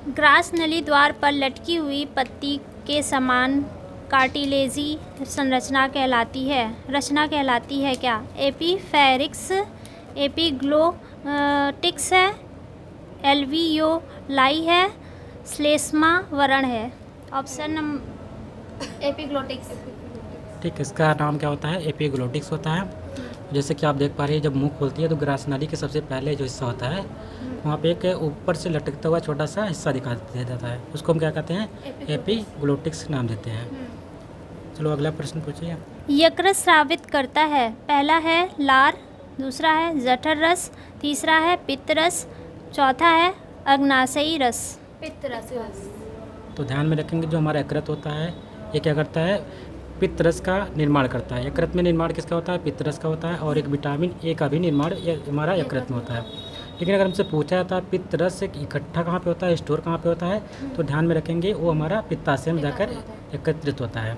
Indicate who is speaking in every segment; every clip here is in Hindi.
Speaker 1: ग्रास नली द्वार पर लटकी हुई पत्ती के समान कार्टिलेजी रचना कहलाती है क्या? एपीफेरिक्स, एपिग्लोटिक्स है, एल्वियोलाई है, श्लेष्मा वरण है। Option number epiglottis.
Speaker 2: ठीक, इसका नाम क्या होता है? एपिग्लोटिक्स होता है। जैसे कि आप देख पा रहे हैं, जब मुंह खोलती है तो ग्रास नाली के सबसे पहले जो हिस्सा होता है वहाँ पे एक ऊपर से लटकता हुआ छोटा सा हिस्सा दिखा दे जाता है, उसको हम क्या कहते हैं? एपिग्लोटिक्स नाम देते हैं। चलो अगला प्रश्न पूछिए।
Speaker 1: यकृत स्रावित करता है। पहला है लार, दूसरा है जठर रस, तीसरा है पित्त रस, चौथा है अग्नाशयी रस। पित्त रस।
Speaker 2: तो ध्यान में रखेंगे, जो हमारा यकृत होता है ये क्या करता है? पित्त रस का निर्माण करता है। यकृत में निर्माण किसका होता है? पित्त रस का होता है। और एक विटामिन ए का भी निर्माण हमारा यकृत में होता है। लेकिन अगर हमसे पूछा जाता है पित्त रस इकट्ठा कहाँ पे होता है, स्टोर कहाँ पे होता है, तो ध्यान में रखेंगे वो हमारा पित्ताशय में जाकर एकत्रित होता है।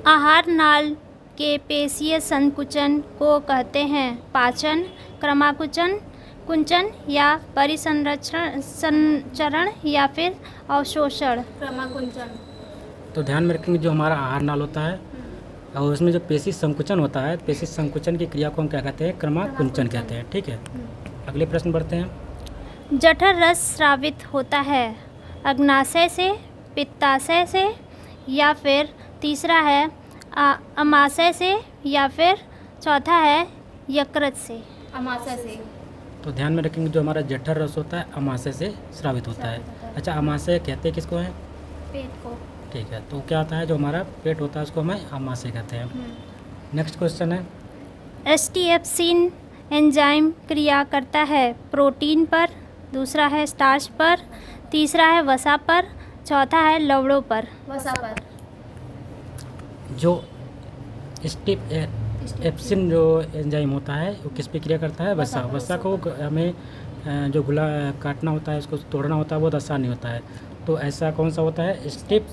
Speaker 1: आहार नाल के पेशीय संकुचन को कहते हैं पाचन, क्रमाकुचन, कुंचन या परिसंचरण या फिर अवशोषण। क्रमाकुंचन।
Speaker 2: तो ध्यान में रखेंगे, जो हमारा आहार नाल होता है और उसमें जो पेशी संकुचन होता है, पेशी संकुचन की क्रिया को हम क्या कहते हैं? क्रमाकुंचन कहते हैं। ठीक है, अगले प्रश्न बढ़ते हैं।
Speaker 1: जठर रस स्रावित होता है अग्नाशय से, पित्ताशय से या फिर तीसरा है अमाशय से या फिर चौथा है यकृत से। अमाशय से।
Speaker 2: तो ध्यान में रखेंगे, जो हमारा जठर रस होता है अमाशय से स्रावित होता है। अच्छा, अमाशय कहते हैं किसको है?
Speaker 1: पेट को।
Speaker 2: ठीक है, तो क्या होता है? जो हमारा पेट होता है उसको हमें अमाशय कहते हैं। नेक्स्ट क्वेश्चन है,
Speaker 1: एस्टिएप्सिन एंजाइम क्रिया करता है प्रोटीन पर, दूसरा है स्टार्च पर, तीसरा है वसा पर, चौथा है लवणों पर। वसा पर।
Speaker 2: जो एप्सिन जो एंजाइम होता है वो किस पे क्रिया करता है? वसा। वसा को हमें जो काटना होता है, उसको तोड़ना होता है, बहुत आसान नहीं होता है। तो ऐसा कौन सा होता है? स्टिप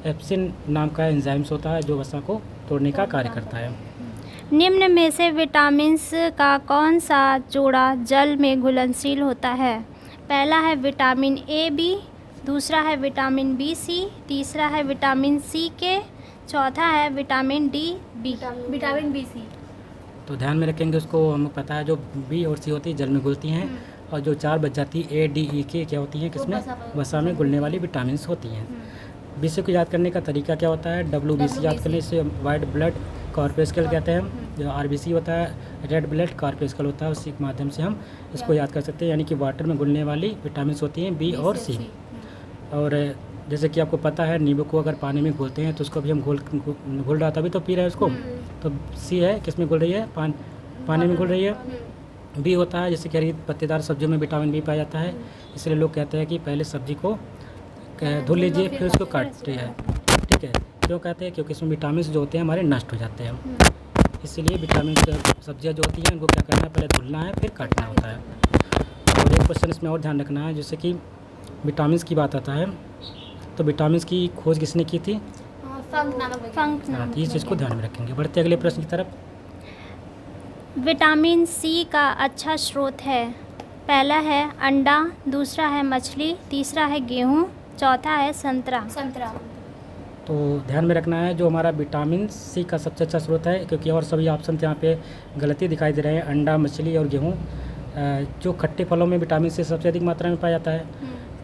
Speaker 2: एप्सिन नाम का एंजाइम्स होता है जो वसा को तोड़ने का कार्य करता है।
Speaker 1: निम्न में से विटामिन्स का कौन सा जोड़ा जल में घुलनशील होता है? पहला है विटामिन ए बी, दूसरा है विटामिन बी सी, तीसरा है विटामिन सी के, चौथा है vitamin D B. Vitamin B C.
Speaker 2: तो ध्यान में रखेंगे, उसको हमें पता है जो बी और सी होती है जल में घुलती हैं, और जो चार बच जाती है ए डी ई के क्या होती हैं? किसमें? वसा में घुलने वाली विटामिन होती हैं। BC को याद करने का तरीका क्या होता है? WBC याद करने से वाइट ब्लड कॉर्पस्कल कहते हैं। जो RBC होता है रेड ब्लड कॉर्पस्कल होता है, उसी के माध्यम से हम इसको याद कर सकते हैं। यानी कि वाटर में घुलने वाली विटामिन होती हैं बी और सी। और जैसे कि आपको पता है, नींबू को अगर पानी में घोलते हैं तो उसको भी हम घुल रहा तभी तो पी रहे हैं उसको। तो सी है किस में घुल रही है? पानी में घुल रही है। बी होता है, जैसे कि हरी पत्तेदार सब्जियों में विटामिन बी पाया जाता है, इसलिए लोग कहते हैं कि पहले सब्जी को धुल लीजिए फिर उसको काटते हैं। ठीक है, क्यों कहते हैं? क्योंकि इसमें विटामिन जो होते हैं हमारे नष्ट हो जाते हैं, इसीलिए विटामिन सब्जियां जो होती हैं उनको क्या करना है? पहले धुलना है फिर काटना होता है। और एक क्वेश्चन इसमें और ध्यान रखना है, जैसे कि विटामिन की बात आता है, तो विटामिन की खोज किसने की थी?
Speaker 1: फंक।
Speaker 2: हाँ, इस चीज़ को ध्यान में रखेंगे। बढ़ते अगले प्रश्न की तरफ।
Speaker 1: विटामिन सी का अच्छा स्रोत है। पहला है अंडा, दूसरा है मछली, तीसरा है गेहूँ, चौथा है संतरा।
Speaker 2: तो ध्यान में रखना है, जो हमारा विटामिन सी का सबसे अच्छा स्रोत है, क्योंकि और सभी ऑप्शन यहाँ पे गलती दिखाई दे रहे हैं, अंडा, मछली और गेहूँ। जो खट्टे फलों में विटामिन सी सबसे अधिक मात्रा में पाया जाता है।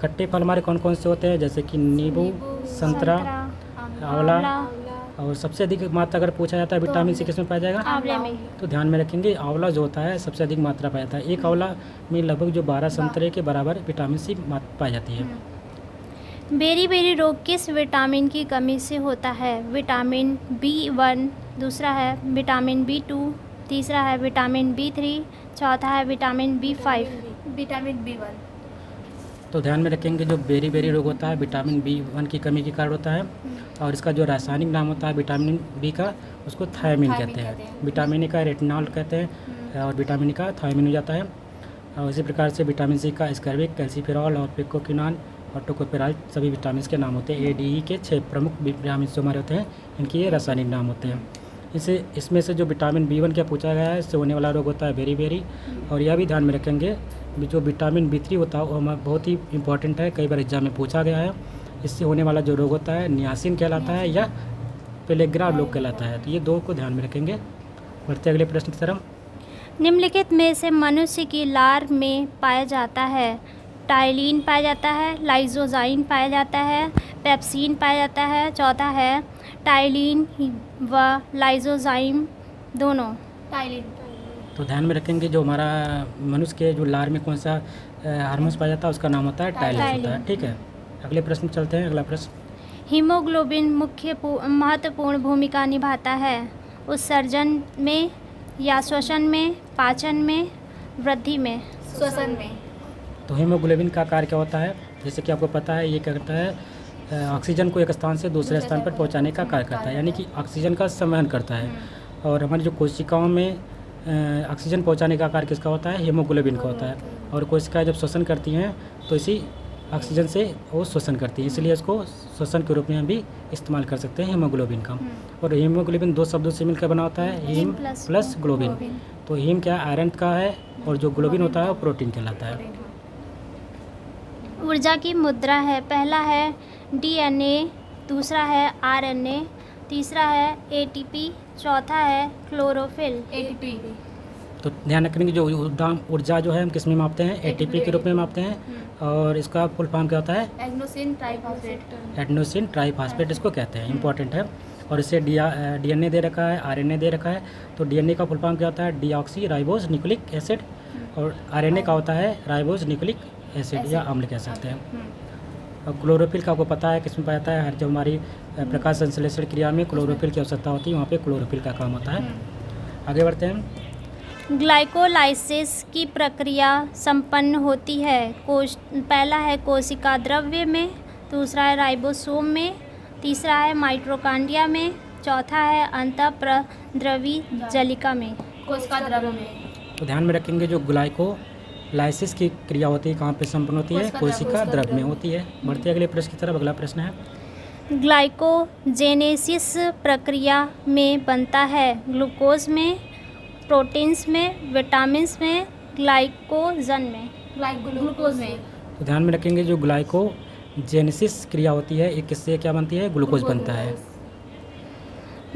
Speaker 2: खट्टे फल हमारे कौन कौन से होते हैं? जैसे कि नींबू, संतरा, आंवला। और सबसे अधिक मात्रा अगर पूछा जाता है विटामिन सी किस में पाया जाएगा?
Speaker 1: आंवले में।
Speaker 2: तो ध्यान में रखेंगे, आंवला जो होता है सबसे अधिक मात्रा पाया जाता है। एक आंवला में लगभग जो 12 संतरे के बराबर विटामिन सी पाई जाती है।
Speaker 1: बेरी रोग किस विटामिन की कमी से होता है? विटामिन B1, दूसरा है विटामिन B2, तीसरा है विटामिन B3, चौथा है विटामिन B5। Vitamin B1। तो
Speaker 2: ध्यान में रखेंगे, जो बेरी रोग होता है विटामिन B1 की कमी के कारण होता है, और इसका जो रासायनिक नाम होता है विटामिन बी का, उसको थायमिन कहते हैं। विटामिन ए का रेटिनॉल कहते हैं, और विटामिन ई का थायमिन हो जाता है। और इसी प्रकार से विटामिन सी का स्कर्विक, कैल्सीफेरॉल और पिकोक्विनान और टोकोपेराल सभी विटामिन के नाम होते हैं। A, D, E के 6 प्रमुख विटामिन जो हमारे होते हैं, इनके ये रासायनिक नाम होते हैं। इसमें से जो विटामिन B1 क्या पूछा गया है, इससे होने वाला रोग होता है बेरी। और यह भी ध्यान में रखेंगे जो विटामिन B3 होता है वो हमारा बहुत ही इंपॉर्टेंट है, कई बार एग्जाम में पूछा गया है। इससे होने वाला जो रोग होता है नियासिन कहलाता है या पेलेग्रा रोग कहलाता है। तो ये दो को ध्यान में रखेंगे। बढ़ते अगले प्रश्न की तरफ।
Speaker 1: निम्नलिखित में से मनुष्य की लार में पाया जाता है। टाइलिन पाया जाता है, लाइजोजाइम पाया जाता है, पेप्सिन पाया जाता है। चौथा है टाइलिन व लाइजोजाइम दोनों। टाइलिन।
Speaker 2: तो ध्यान में रखेंगे जो हमारा मनुष्य के जो लार में कौन सा हार्मोन्स पाया जाता है उसका नाम होता है टाइलिन होता है। ठीक है, अगले प्रश्न चलते हैं। अगला प्रश्न,
Speaker 1: हीमोग्लोबिन महत्वपूर्ण भूमिका निभाता है उत्सर्जन में या श्वसन में, पाचन में, वृद्धि में। श्वसन में।
Speaker 2: तो हीमोग्लोबिन का कार्य क्या होता है? जैसे कि आपको पता है ये क्या करता है, ऑक्सीजन को एक स्थान से दूसरे स्थान पर पहुंचाने का कार्य करता है, यानी कि ऑक्सीजन का संवहन करता है। और हमारी जो कोशिकाओं में ऑक्सीजन पहुंचाने का कार्य किसका होता है? हीमोग्लोबिन का होता है। और कोशिकाएं जब श्वसन करती हैं तो इसी ऑक्सीजन से वो श्वसन करती है, इसलिए इसको श्वसन के रूप में भी इस्तेमाल कर सकते हैं हीमोग्लोबिन का। और हीमोग्लोबिन दो शब्दों से मिलकर बना होता है, हीम प्लस ग्लोबिन। तो हीम क्या आयरन का है और जो ग्लोबिन होता है वो प्रोटीन कहलाता है।
Speaker 1: ऊर्जा की मुद्रा है। पहला है DNA, दूसरा है RNA, तीसरा है ATP, चौथा है क्लोरोफिल। ATP।
Speaker 2: तो ध्यान रखने की जो ऊर्जा जो है हम किस में मापते हैं? ATP के रूप में मापते हैं। और इसका फुल फॉर्म क्या होता है?
Speaker 1: Adenosine triphosphate.
Speaker 2: एडेनोसिन ट्राइफॉस्फेट इसको कहते हैं, इंपॉर्टेंट है। और इसे DNA दे रखा है, RNA दे रखा है। तो DNA का फुल फॉर्म क्या होता है? Deoxy ribose nucleic acid. और RNA का होता है राइबोज न्यूक्लिक एसिड या अम्ल कह सकते हैं। और क्लोरोफिल का आपको पता है किसमें पाया जाता है? हर जब हमारी प्रकाश संश्लेषण क्रिया में क्लोरोफिल की आवश्यकता होती है वहाँ पे क्लोरोफिल का काम होता है। आगे बढ़ते हैं।
Speaker 1: ग्लाइकोलाइसिस की प्रक्रिया संपन्न होती है पहला है कोशिका द्रव्य में, दूसरा है राइबोसोम में, तीसरा है माइटोकॉन्ड्रिया में, चौथा है अंतःप्रद्रवी जलिका में। कोशिका द्रव्य में।
Speaker 2: तो ध्यान में रखेंगे जो ग्लाइकोलाइसिस की क्रिया होती है कहाँ पे संपन्न होती है? कोशिका द्रव्य में होती है। बढ़ते अगले प्रश्न की तरफ। अगला प्रश्न है,
Speaker 1: ग्लाइकोजेनेसिस प्रक्रिया में बनता है ग्लूकोज में, प्रोटीन्स में, विटामिन्स में, ग्लाइकोजन में। ग्लूकोज में।
Speaker 2: तो ध्यान में रखेंगे जो ग्लाइकोजेनेसिस क्रिया होती है ये किससे क्या बनती है? ग्लूकोज बनता है।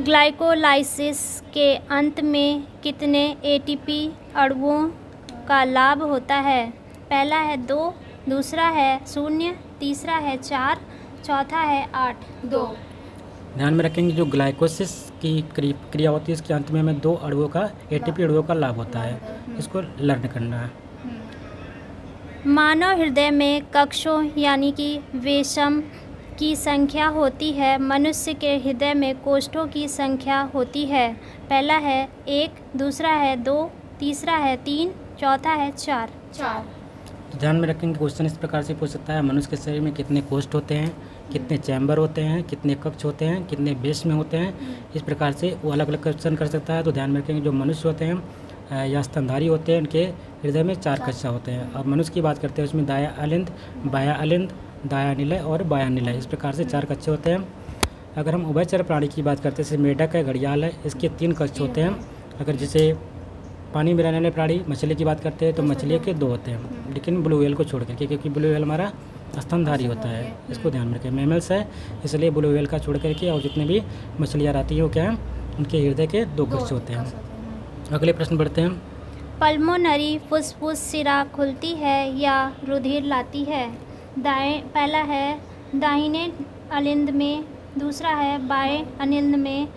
Speaker 1: ग्लाइकोलाइसिस के अंत में कितने ATP अणुओं का लाभ होता है? पहला है 2, दूसरा है 0, तीसरा है 4, चौथा है 8। 2।
Speaker 2: ध्यान में रखेंगे जो ग्लाइकोसिस की क्रिया होती है इसके अंत में हमें 2 अणुओं का ATP अणुओं का लाभ होता है, इसको लर्न करना है।
Speaker 1: मानव हृदय में कक्षों यानी कि वेशम की संख्या होती है। मनुष्य के हृदय में कोष्ठों की संख्या होती है। पहला है 1, दूसरा है 2, तीसरा है 3, चौथा है 4।
Speaker 2: तो ध्यान में रखेंगे क्वेश्चन इस प्रकार से पूछ सकता है, मनुष्य के शरीर में कितने कोष्ठ होते हैं, कितने चैम्बर होते हैं, कितने कक्ष होते हैं, कितने बेस में होते हैं। इस प्रकार से वो अलग अलग क्वेश्चन कर सकता है। तो ध्यान में रखेंगे जो मनुष्य होते हैं या स्तनधारी होते हैं उनके हृदय में 4 कक्षा होते हैं। और मनुष्य की बात करते हैं उसमें दाया अलिंद, बाया अलिंद, दाया निलय और बाया निलय, इस प्रकार से 4 कक्षे होते हैं। अगर हम उभयचर प्राणी की बात करते हैं जैसे मेढक है, घड़ियाल है, इसके 3 कक्ष होते हैं। अगर जैसे पानी में रहने वाले प्राणी मछली की बात करते हैं तो मछली के 2 होते हैं, लेकिन ब्लू व्हेल को छोड़ करके, क्योंकि ब्लू व्हेल हमारा स्तनधारी होता है, इसको ध्यान में रखें। मैमल्स है इसलिए ब्लू व्हेल का छोड़ करके और जितने भी मछलियाँ रहती हैं वो क्या है, उनके हृदय के 2 कक्ष होते हैं। अगले प्रश्न बढ़ते हैं।
Speaker 1: पल्मोनरी फुसफुस सिरा खुलती है या रुधिर लाती है? पहला है दाहिने अलिंद में, दूसरा है बाएं अलिंद में,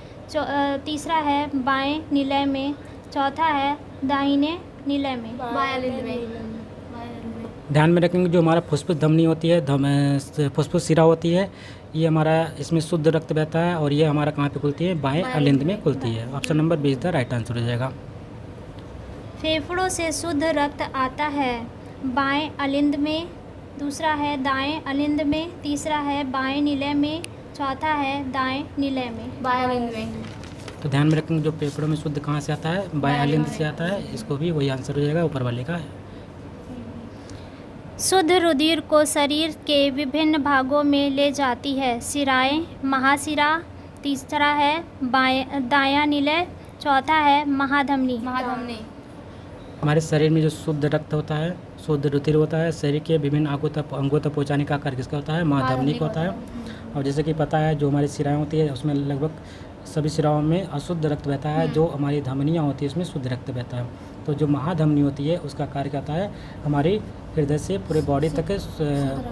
Speaker 1: तीसरा है बाएं निलय में, चौथा है दाहिने निलय में। बाएं अलिंद में।
Speaker 2: ध्यान में रखेंगे जो हमारा फुसफुस धमनी होती है, फुसफुस सिरा होती है, ये हमारा इसमें शुद्ध रक्त बहता है और ये हमारा कहाँ पे खुलती है? बाएं अलिंद में खुलती है। Option number 20 the right answer हो जाएगा।
Speaker 1: फेफड़ों से शुद्ध रक्त आता है बाएं अलिंद में, दूसरा है दाएं अलिंद में, तीसरा है बाएं निलय में, चौथा है दाएं निलय में। बाएं अलिंद में।
Speaker 2: तो ध्यान में रखेंगे जो फेफड़ों में शुद्ध कहाँ से आता है? बाएं अलिंद से आता है, इसको भी वही आंसर हो जाएगा ऊपर वाले का।
Speaker 1: शुद्ध रुधिर को शरीर के विभिन्न भागों में ले जाती है सिराएं, महाशिरा, तीसरा है दायां निलय, चौथा है महाधमनी।
Speaker 2: हमारे शरीर में जो शुद्ध रक्त होता है, शुद्ध रुधिर होता है, शरीर के विभिन्न अंगों तक पहुँचाने का कार्य किसका होता है? महाधमनी का होता है। और जैसे कि पता है जो हमारी शिराएँ होती है उसमें लगभग सभी शिराओं में अशुद्ध रक्त बहता है, जो हमारी धमनियाँ होती है उसमें शुद्ध रक्त बहता है। तो जो महाधमनी होती है उसका कार्य क्या होता है? हमारी हृदय से पूरे बॉडी तक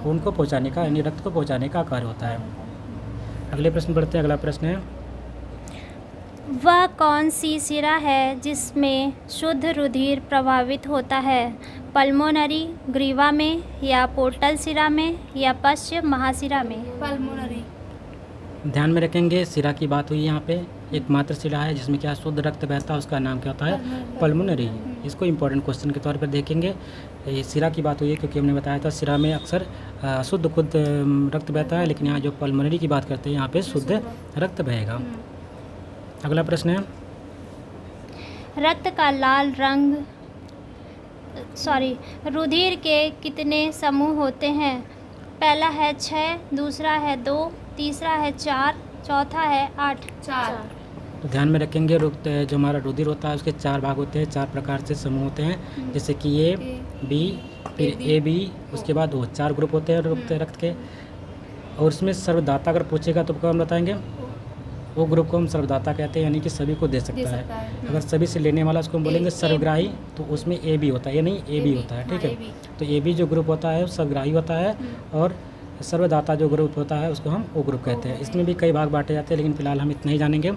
Speaker 2: खून को पहुँचाने का, यानी रक्त को पहुँचाने का कार्य होता है। अगले प्रश्न पढ़ते हैं। अगला प्रश्न है,
Speaker 1: वह कौन सी शिरा है जिसमें शुद्ध रुधिर प्रवाहित होता है? पल्मोनरी, ग्रीवा में, या पोर्टल शिरा में, या पश्च महाशिरा में?
Speaker 2: ध्यान में रखेंगे शिरा की बात हुई यहाँ पे। एकमात्र शिरा है जिसमें क्या शुद्ध रक्त बहता है, उसका नाम क्या होता है? पल्मोनरी। इसको इम्पोर्टेंट क्वेश्चन के तौर पर देखेंगे। ये शिरा की बात हुई है क्योंकि हमने बताया था शिरा में अक्सर शुद्ध खुद रक्त बहता है, लेकिन यहाँ जो पल्मोनरी की बात करते हैं यहाँ पे शुद्ध रक्त बहेगा। अगला प्रश्न है,
Speaker 1: रक्त का लाल रंग रुधिर के कितने समूह होते हैं? पहला है 6, दूसरा है 2, तीसरा है 4, चौथा है 8।
Speaker 2: तो ध्यान में रखेंगे जो हमारा रुधिर होता है उसके 4 भाग होते हैं, 4 प्रकार से समूह होते हैं, जैसे कि ए, बी, फिर ए बी, उसके बाद वो 4 ग्रुप होते हैं रक्त के। और उसमें सर्वदाता अगर पूछेगा तो हम बताएंगे वो ग्रुप को हम सर्वदाता कहते हैं, यानी कि सभी को दे सकता है। अगर सभी से लेने वाला उसको हम बोलेंगे सर्वग्राही, तो उसमें ए बी होता है, ये नहीं ए बी होता है, ठीक है। तो ए बी जो ग्रुप होता है वो सर्वग्राही होता है, और सर्वदाता जो ग्रुप होता है उसको हम ओ ग्रुप कहते हैं। इसमें भी कई भाग बांटे जाते हैं, लेकिन फिलहाल हम इतना ही जानेंगे।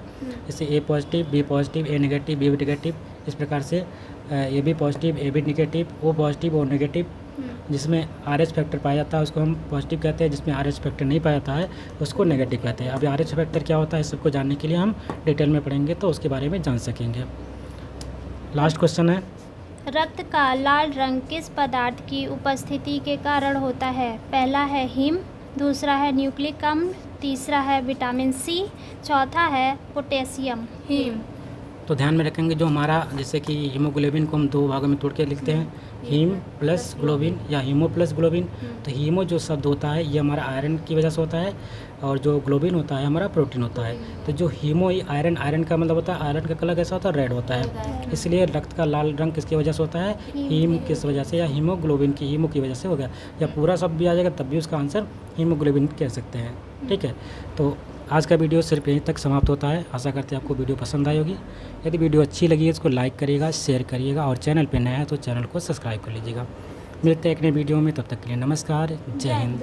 Speaker 2: जैसे A positive, B positive, A negative, B negative, इस प्रकार से A B positive, A B negative, O positive, O negative. जिसमें RH फैक्टर पाया जाता है उसको हम पॉजिटिव कहते हैं, जिसमें RH फैक्टर नहीं पाया जाता है उसको नेगेटिव कहते हैं। अब RH फैक्टर क्या होता है सबको जानने के लिए हम डिटेल में पढ़ेंगे तो उसके बारे में जान सकेंगे। लास्ट क्वेश्चन है,
Speaker 1: रक्त का लाल रंग किस पदार्थ की उपस्थिति के कारण होता है? पहला है हिम, दूसरा है न्यूक्लिक अम्ल, तीसरा है विटामिन सी, चौथा है पोटेशियम।
Speaker 2: तो ध्यान में रखेंगे जो हमारा जैसे कि हीमोग्लोबिन को हम 2 भागों में तोड़ के लिखते हैं, हीम प्लस ग्लोबिन या हीमो प्लस ग्लोबिन। तो हीमो जो शब्द होता है ये हमारा आयरन की वजह से होता है, और जो ग्लोबिन होता है हमारा प्रोटीन होता है। तो जो हीमो आयरन का मतलब होता है, आयरन का कलर कैसा होता है? रेड होता है। इसलिए रक्त का लाल रंग किसकी वजह से होता है? हीम किस वजह से, या हीमोग्लोबिन की, हीमो की वजह से हो गया। या पूरा शब्द भी आ जाएगा तब भी उसका आंसर हीमोग्लोबिन कह सकते हैं, ठीक है। तो आज का वीडियो सिर्फ यहीं तक समाप्त होता है। आशा करते हैं आपको वीडियो पसंद आई होगी। यदि वीडियो अच्छी लगी है इसको लाइक करिएगा, शेयर करिएगा, और चैनल पे नया है तो चैनल को सब्सक्राइब कर लीजिएगा। मिलते हैं एक नए वीडियो में, तब तक के लिए नमस्कार, जय हिंद।